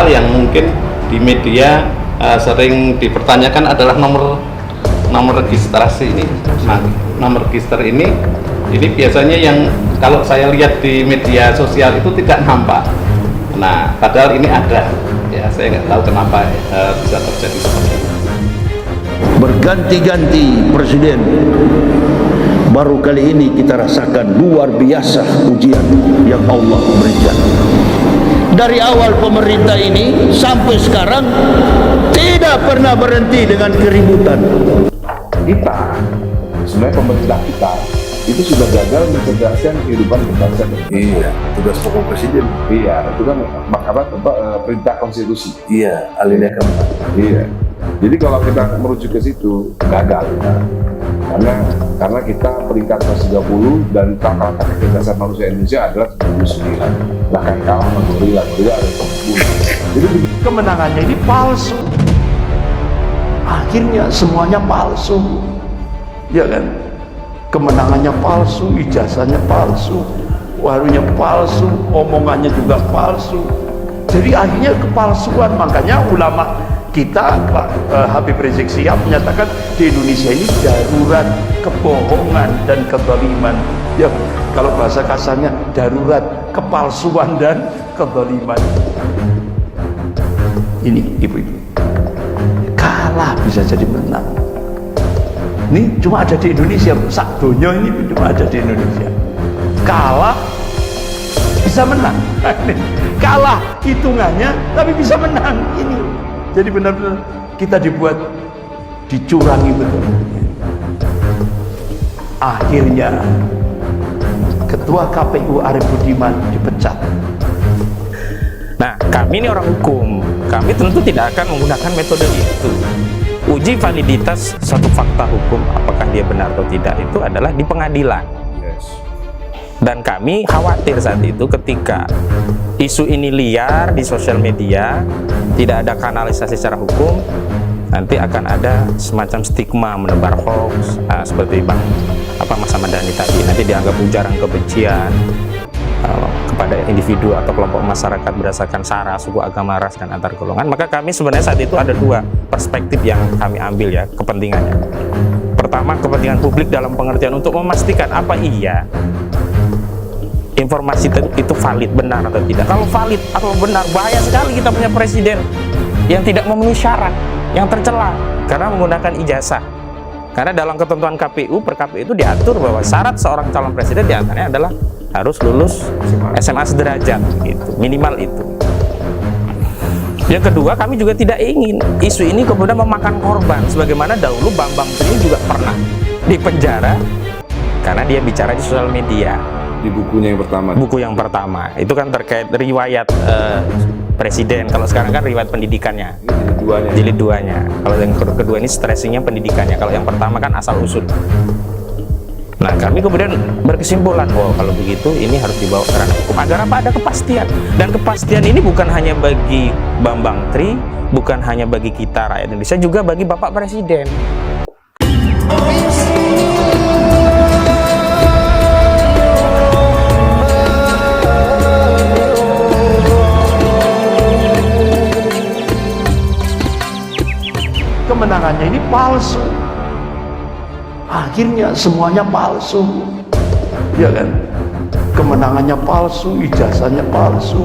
hal yang mungkin di media sering dipertanyakan adalah nomor registrasi ini. Nah, nomor register ini biasanya yang kalau saya lihat di media sosial itu tidak nampak. Nah, padahal ini ada. Ya, saya nggak tahu kenapa bisa terjadi seperti itu. Berganti-ganti presiden, baru kali ini kita rasakan luar biasa ujian yang Allah berikan. Dari awal pemerintah ini sampai sekarang tidak pernah berhenti dengan keributan. Kita, sebenarnya pemerintah kita itu sudah gagal mencerdaskan kehidupan berbangsa dan bernegara. Iya, tugas pokok presiden. Iya, itu kan perintah konstitusi. Iya, alinea keempat. Iya. Jadi kalau kita merujuk ke situ gagal ya. Karena kita peringkat 130 dan rata-rata hak dasar manusia Indonesia adalah 99. Bahkan kalah sama gorila ada 10. Jadi Kemenangannya ini palsu. Akhirnya semuanya palsu. Ya kan? Kemenangannya palsu, ijazahnya palsu, warunya palsu, omongannya juga palsu. Jadi akhirnya kepalsuan. Makanya ulama kita, Pak Habib Rizik Syihab menyatakan di Indonesia ini darurat kebohongan dan kezaliman. Ya, kalau bahasa kasarnya darurat kepalsuan dan kezaliman. Ini ibu-ibu, kalah bisa jadi menang. Ini cuma ada di Indonesia, sak donya ini cuma ada di Indonesia. Kalah bisa menang. Kalah hitungannya tapi bisa menang. Ini jadi benar-benar kita dibuat dicurangi betul. Akhirnya Ketua KPU Arief Budiman dipecat. Nah, kami ini orang hukum, kami tentu tidak akan menggunakan metode itu. Uji validitas suatu fakta hukum, apakah dia benar atau tidak, itu adalah di pengadilan. Dan kami khawatir saat itu ketika isu ini liar di sosial media, tidak ada kanalisasi secara hukum, nanti akan ada semacam stigma menebar hoax, seperti Mas Ahmad Dhani tadi, nanti dianggap ujaran kebencian kepada individu atau kelompok masyarakat berdasarkan sara, suku, agama, ras, dan antar golongan. Maka kami sebenarnya saat itu ada dua perspektif yang kami ambil ya, kepentingannya. Pertama, kepentingan publik dalam pengertian untuk memastikan apa iya informasi itu valid, benar atau tidak. Kalau valid atau benar, bahaya sekali kita punya presiden yang tidak memenuhi syarat, yang tercela karena menggunakan ijazah. Karena dalam ketentuan KPU, per KPU itu diatur bahwa syarat seorang calon presiden diantaranya adalah harus lulus SMA sederajat, gitu, minimal itu. Yang kedua, kami juga tidak ingin isu ini kemudian memakan korban, sebagaimana dahulu Bambang Tri juga pernah dipenjara karena dia bicara di sosial media. di bukunya yang pertama. Buku yang pertama itu kan terkait riwayat presiden. Kalau sekarang kan riwayat pendidikannya. Jilid duanya. Kalau yang kedua ini stressingnya pendidikannya. Kalau yang pertama kan asal usul. Nah, kami kemudian berkesimpulan, oh kalau begitu ini harus dibawa ke ranah hukum agar apa, ada kepastian. Dan kepastian ini bukan hanya bagi Bambang Tri, bukan hanya bagi kita rakyat Indonesia, juga bagi Bapak Presiden. Kemenangannya ini palsu. Akhirnya semuanya palsu, ya kan? Kemenangannya palsu, ijazahnya palsu,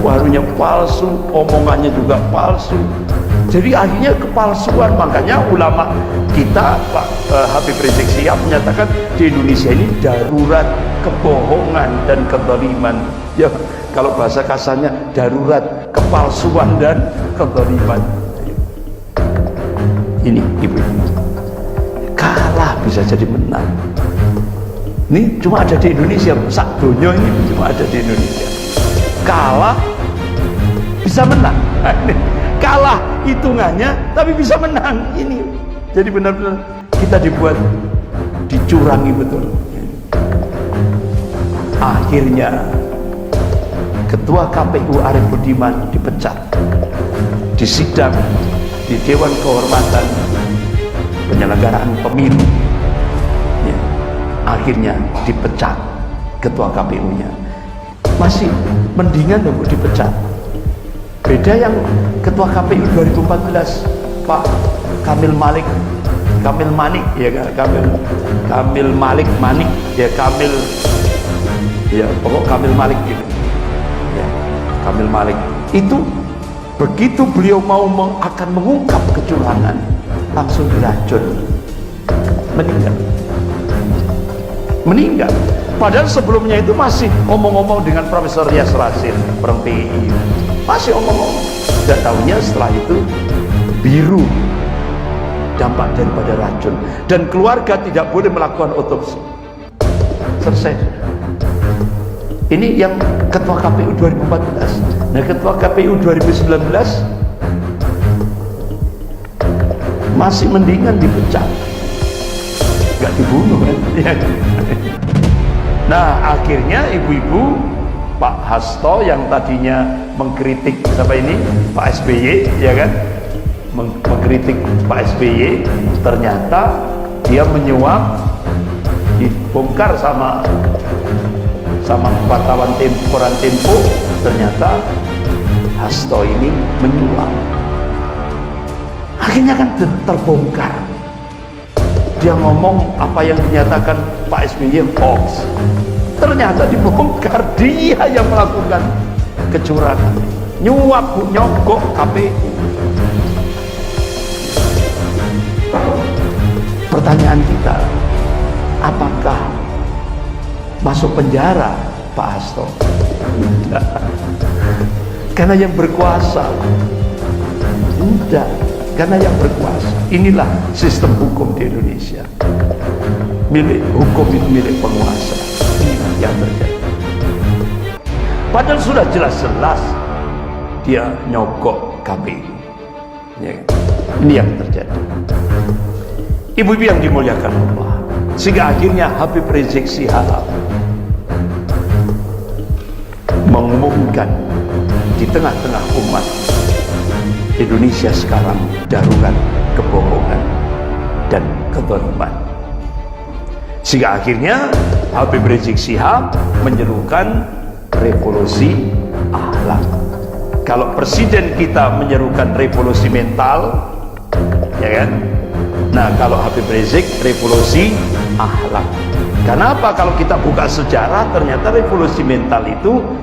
warunya palsu, omongannya juga palsu. Jadi akhirnya kepalsuan. Makanya ulama kita, Pak Habib Rizik Syihab menyatakan di Indonesia ini darurat kebohongan dan kezaliman. Ya, kalau bahasa kasarnya darurat kepalsuan dan kezaliman. Ini ibu-ibu, kalah bisa jadi menang. Ini cuma ada di Indonesia, sak donya ini cuma ada di Indonesia. Kalah bisa menang. Kalah hitungannya tapi bisa menang. Ini jadi benar-benar kita dibuat dicurangi betul. Akhirnya Ketua KPU Arief Budiman dipecat di sidang di Dewan Kehormatan Penyelenggaraan Pemilu, ya, akhirnya dipecat ketua KPU-nya. Masih mendingan untuk dipecat. Beda yang ketua KPU 2014 Pak Kamil Manik ya kan, Kamil Manik ya, Kamil ya, pokok Kamil Malik gitu ya, Kamil Malik itu begitu beliau mau akan mengungkap kecurangan langsung diracun, meninggal. Padahal sebelumnya itu masih omong-omong dengan Profesor Yas Rasid, orang PI, masih omong-omong. Dan tahunya setelah itu biru dampak daripada racun, dan keluarga tidak boleh melakukan otopsi. Selesai. Ini yang ketua KPU 2014. Nah, ketua KPU 2019 masih mendingan dipecat, nggak dibunuh kan? Nah, akhirnya ibu-ibu Pak Hasto yang tadinya mengkritik siapa ini, Pak SBY, ya kan, mengkritik Pak SBY, ternyata dia menyuap, dibongkar sama wartawan koran Tempo, ternyata Hasto ini menyuap. Akhirnya kan terbongkar. Dia ngomong apa yang dinyatakan Pak SBY hoax, ternyata dibongkar dia yang melakukan kecurangan, nyuap, nyogok KPU. Pertanyaan kita, apakah masuk penjara Pak Hasto? Tidak, karena yang berkuasa. Tidak, karena yang berkuasa. Inilah sistem hukum di Indonesia. Hukum itu milik penguasa. Inilah yang terjadi. Padahal sudah jelas-jelas dia nyogok KPU. Ya, ini yang terjadi. Ibu-ibu yang dimuliakan Allah, sehingga akhirnya Habib Rizik Syihab mengumumkan di tengah-tengah umat Indonesia sekarang darurat kebohongan dan kezaliman. Sehingga akhirnya Habib Rizik Syihab menyerukan revolusi akhlak. Kalau presiden kita menyerukan revolusi mental, ya kan? Nah, kalau Habib Rizik revolusi akhlak. Kenapa? Kalau kita buka sejarah, ternyata revolusi mental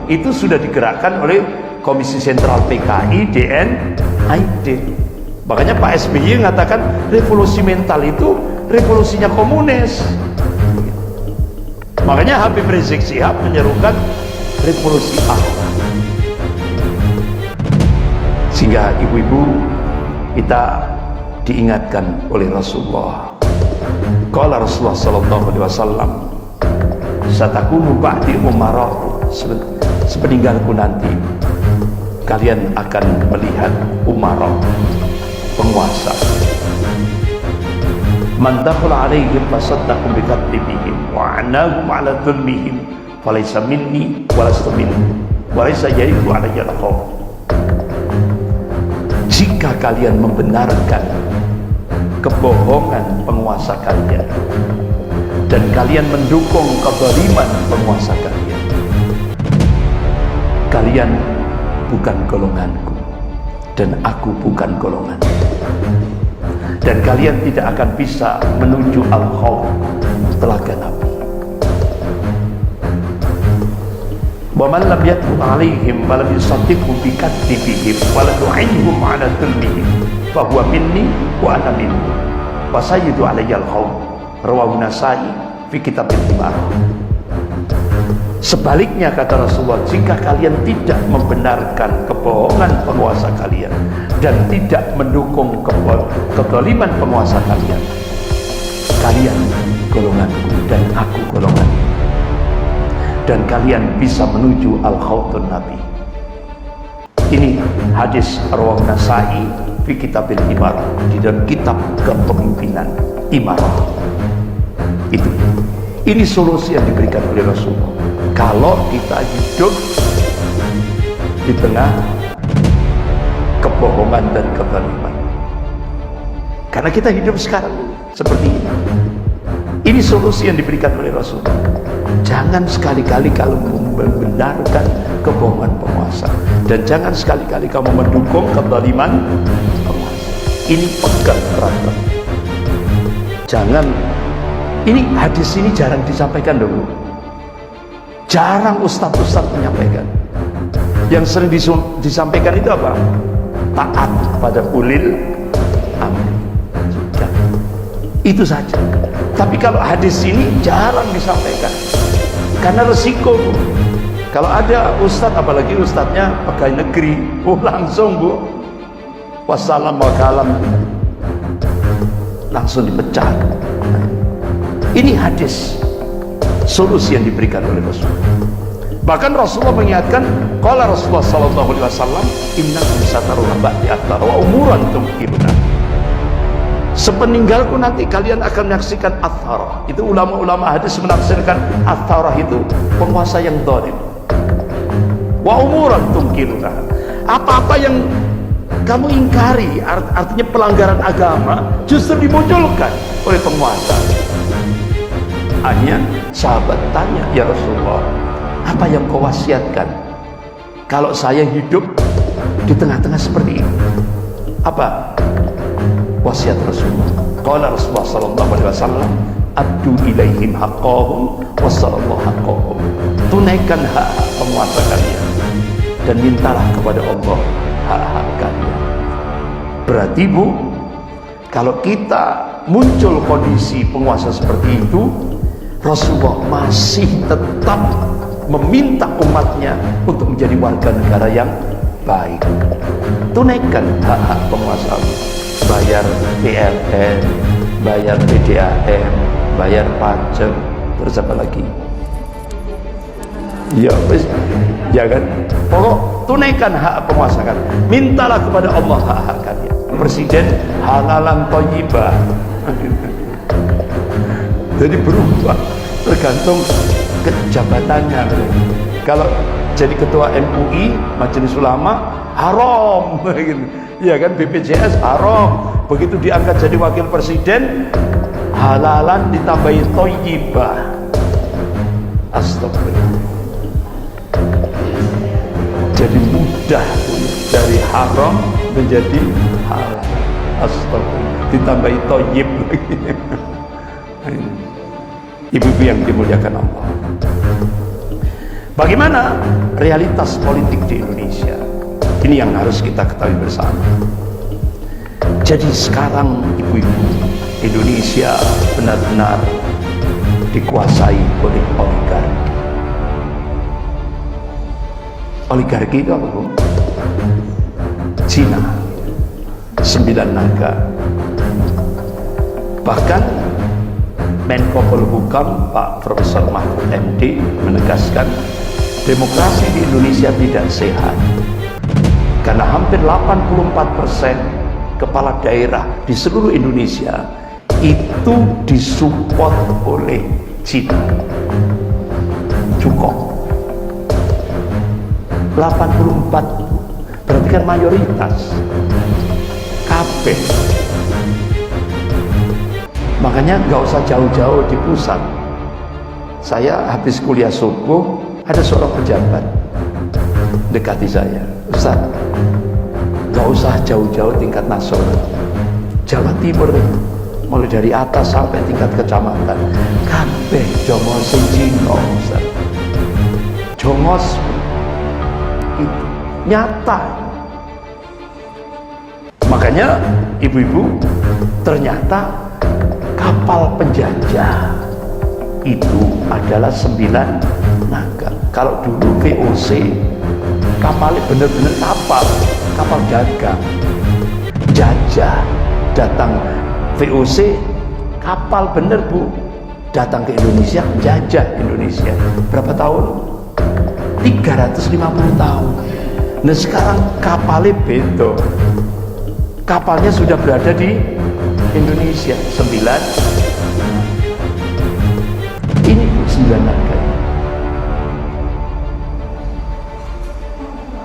itu sudah digerakkan oleh Komisi Sentral PKI DNID. Makanya Pak SBY mengatakan revolusi mental itu revolusinya komunis. Makanya Habib Rizik Syihab menyerukan revolusi akhlak. Sehingga ibu-ibu kita diingatkan oleh Rasulullah. Qala Rasulullah sallallahu alaihi wasallam, satakunu ba'di umara, sepeninggalku nanti kalian akan melihat umara, penguasa. Man dakhala alaihim fasaddaqum bi kadhibihim wa anahum ala dhulmihim falaysa minni wa lasta minni wa laysa yajidu alayya al-khawf. Jika kalian membenarkan kebohongan penguasa kalian dan kalian mendukung kezaliman penguasa kalian, kalian bukan golonganku dan aku bukan golonganku, dan kalian tidak akan bisa menuju al-khawf, telaga Nabi. Wa man lam yatub alaihim wa lam yusaddiqu bi kadhibihim wa lam yu'inhum ala dhulmihim fa huwa minni wa ana minhu wa sayyidu alayya al-khawf, rawahu Nasai fi kitab al-Imarah. Sebaliknya kata Rasulullah, jika kalian tidak membenarkan kebohongan penguasa kalian dan tidak mendukung kezaliman penguasa kalian, kalian golonganku dan aku golonganku, dan kalian bisa menuju al-khawtun Nabi. Ini hadis rawahu Nasai fi kitab al-Imarah, di dalam kitab kepemimpinan Imarah. Ini solusi yang diberikan oleh Rasulullah. Kalau kita hidup di tengah kebohongan dan kezaliman, karena kita hidup sekarang seperti ini. Ini solusi yang diberikan oleh Rasul. Jangan sekali-kali kalau membenarkan kebohongan penguasa, dan jangan sekali-kali kamu mendukung kezaliman penguasa. Ini pegang erat. Jangan. Ini hadis ini jarang disampaikan dulu. Jarang ustadz-ustadz menyampaikan. Yang sering disampaikan itu apa? Taat pada ulil amri. Sudah. Itu saja. Tapi kalau hadis ini jarang disampaikan. Karena resiko. Kalau ada ustadz, apalagi ustadznya pegawai negeri, langsung bu, wassalam wa kalam, langsung dipecat. Ini hadis solusi yang diberikan oleh Rasul. Bahkan Rasulullah mengingatkan, qala Rasulullah sallallahu alaihi wasallam, innakum sataruna ba'di akthar wa umuran tumkiruna. Sepeninggalku nanti kalian akan menyaksikan athara. Itu ulama-ulama hadis menafsirkan athara itu penguasa yang zalim. Wa umuran tumkiruna. Apa-apa yang kamu ingkari, artinya pelanggaran agama, justru dimunculkan oleh penguasa. Akhirnya sahabat tanya, ya Rasulullah, apa yang kau wasiatkan kalau saya hidup di tengah-tengah seperti ini? Apa wasiat Rasulullah? Qala Rasulullah sallallahu alaihi wasallam, addu ilaihim haqqahum wassallallahu haqqahum. Tunaikan hak penguasa kalian dan mintalah kepada Allah hak-hak kalian. Berarti bu, kalau kita muncul kondisi penguasa seperti itu, Rasulullah masih tetap meminta umatnya untuk menjadi warga negara yang baik. Tunaikan hak-hak penguasa, bayar PLN, bayar PDAM, bayar pajak, terus apa lagi? Ya, ya kan? Pokok tunaikan hak penguasa kan. Mintalah kepada Allah hak-hak kalian. Presiden halalan thayyibah. Jadi berubah tergantung kejabatannya. Kalau jadi ketua MUI, Majelis Ulama, haram, ya kan, BPJS haram. Begitu diangkat jadi wakil presiden, halalan ditambahi thayyibah. Astagfirullah. Jadi mudah dari haram menjadi halal. Astagfirullah. Ditambahi thayyib lagi. Ibu-ibu yang dimuliakan Allah, bagaimana realitas politik di Indonesia? Ini yang harus kita ketahui bersama. Jadi sekarang ibu-ibu, Indonesia benar-benar dikuasai oleh oligarki. Oligarki itu apa, Bu? Cina, 9 naga. Bahkan Menko Polhukam Pak Profesor Mahfud MD menegaskan demokrasi di Indonesia tidak sehat karena hampir 84% kepala daerah di seluruh Indonesia itu disupport oleh Cina. Cukup 84 berarti kan mayoritas kabeh. Makanya nggak usah jauh-jauh di pusat. Saya habis kuliah subuh, ada seorang pejabat dekati saya, Ustaz, nggak usah jauh-jauh tingkat nasional, Jawa Timur, mulai dari atas sampai tingkat kecamatan, kabeh jongos Cina, Ustaz. Jongos itu nyata. Makanya ibu-ibu, ternyata kapal penjajah itu adalah 9 naga. Kalau dulu VOC kapalnya benar-benar kapal dagang, jajah, datang VOC kapal bener Bu, datang ke Indonesia, jajah Indonesia. Berapa tahun? 350 tahun. Nah sekarang kapalnya beda, kapalnya sudah berada di Indonesia 9. Ini 9 naga.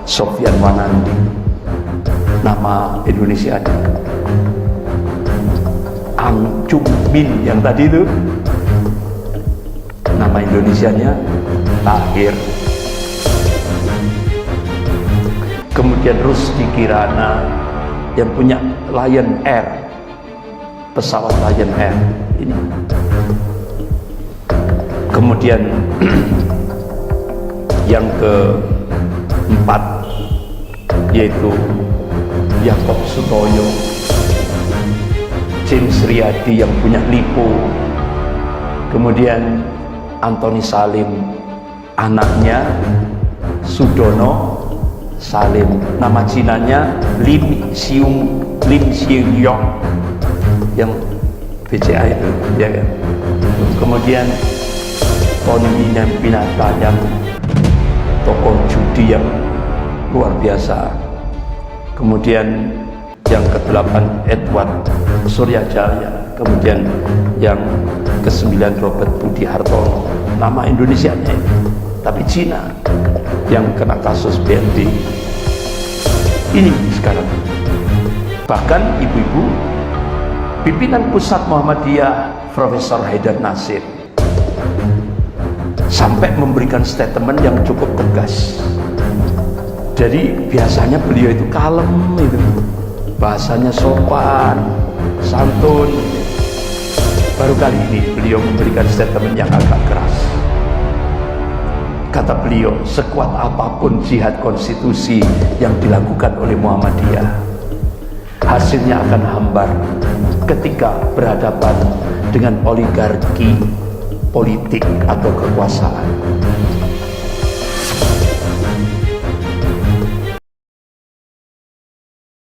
Sofyan Wanandi, nama Indonesianya. Ang Chung Min yang tadi itu nama Indonesianya Tahir. Kemudian Rusdi Kirana yang punya Lion Air, pesawat Lion Air ini. Kemudian yang keempat yaitu Yakob Sutoyo, James Riyadi yang punya Lipo, kemudian Anthony Salim, anaknya Sudono Salim, nama Cinanya Lim Siung Yong yang BCA itu, ya kan. Kemudian Tony Pinata yang tokoh judi yang luar biasa. Kemudian yang ke-8 Edward Suryajaya, kemudian yang ke-9 Robert Budi Hartono, nama Indonesianya tapi Cina yang kena kasus BND ini sekarang. Bahkan ibu-ibu pimpinan pusat Muhammadiyah Profesor Haidar Nasir sampai memberikan statement yang cukup tegas. Jadi biasanya beliau itu kalem, itu bahasanya sopan, santun. Baru kali ini beliau memberikan statement yang agak keras. Kata beliau, sekuat apapun jihad konstitusi yang dilakukan oleh Muhammadiyah, hasilnya akan hambar ketika berhadapan dengan oligarki politik atau kekuasaan.